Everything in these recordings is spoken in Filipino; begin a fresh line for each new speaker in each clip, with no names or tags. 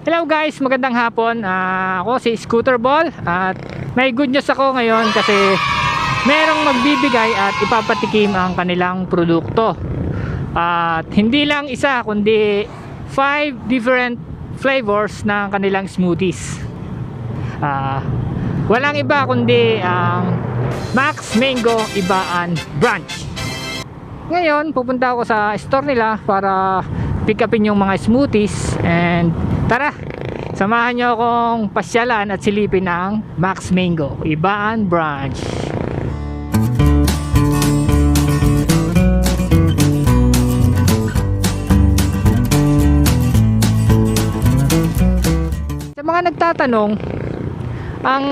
Hello guys, magandang hapon. Ako si Scooter Ball at may good news ako ngayon kasi merong magbibigay at ipapatikim ang kanilang produkto. At hindi lang isa kundi 5 different flavors ng kanilang smoothies. Walang iba kundi ang Max Mango Ibaan Branch. Ngayon pupunta ako sa store nila para pick upin yung mga smoothies, and tara, samahan nyo akong pasyalan at silipin ng Max Mango Ibaan Branch. Sa mga nagtatanong, ang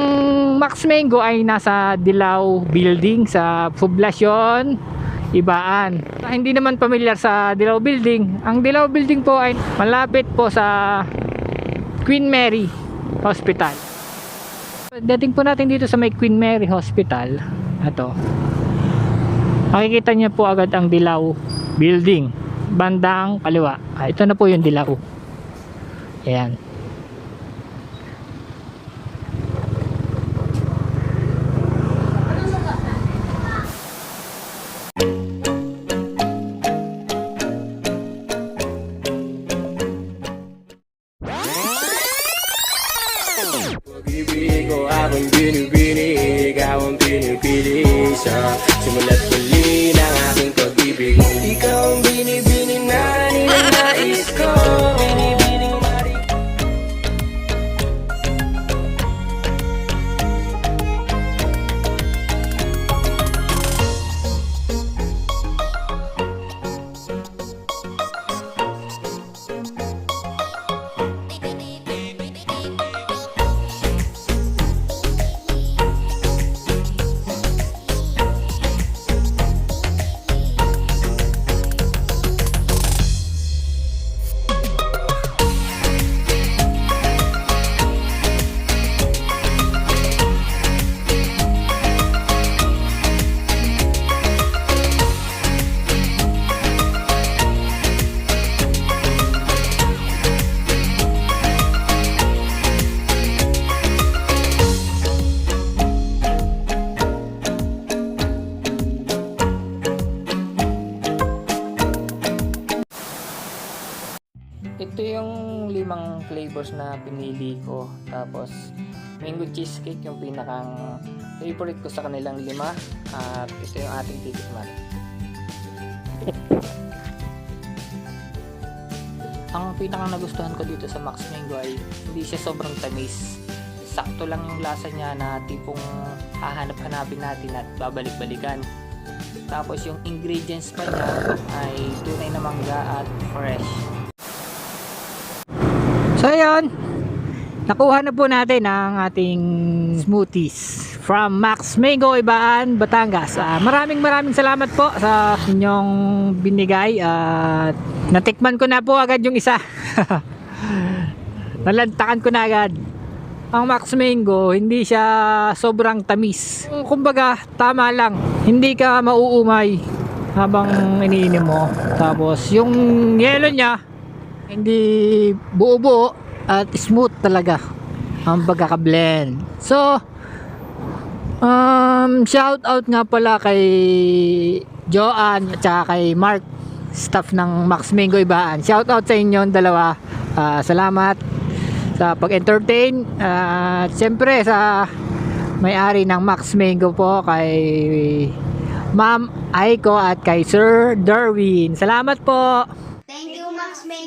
Max Mango ay nasa Dilaw Building sa Poblacion Ibaan. Hindi naman pamilyar sa Dilaw Building. Ang Dilaw Building po ay malapit po sa Queen Mary Hospital. Dating po natin dito sa may Queen Mary Hospital. Ito. Makikita niyo po agad ang Dilaw Building. Bandang kaliwa. Ito na po yung Dilaw. Ayan.
Pag-ibig ko ako'y binibini, ikaw ang pinipili sa simula't huli ng aking pag-ibig. Ikaw ang binibini na ninanais ko, binibining mari.
Ito yung 5 flavors na pinili ko. Tapos mango cheesecake yung pinakang favorite ko sa kanilang 5. At ito yung ating titikman. Ang pinakang nagustuhan ko dito sa Max Mango ay hindi siya sobrang tamis. Sakto lang yung lasa niya na tipong hahanap-hanapin natin at babalik-balikan. Tapos yung ingredients pa niya ay tunay na mangga at fresh. So ayun, nakuha na po natin ang ating smoothies from Max Mango Ibaan, Batangas. Maraming salamat po sa inyong binigay at natikman ko na po agad yung isa. Nalantakan ko na agad. Ang Max Mango, hindi siya sobrang tamis. Kumbaga, tama lang. Hindi ka mauumay habang iniinom mo. Tapos yung yelo niya, hindi buo-buo at smooth talaga ang pagkaka-blend. So, shout out nga pala kay Joanne at saka kay Mark, staff ng Max Mango Ibaan. Shout out sa inyo dalawa. Salamat sa pag-entertain. At siyempre sa may-ari ng Max Mango po, kay Ma'am Aiko at kay Sir Darwin. Salamat po.
Thank you, Max Mango.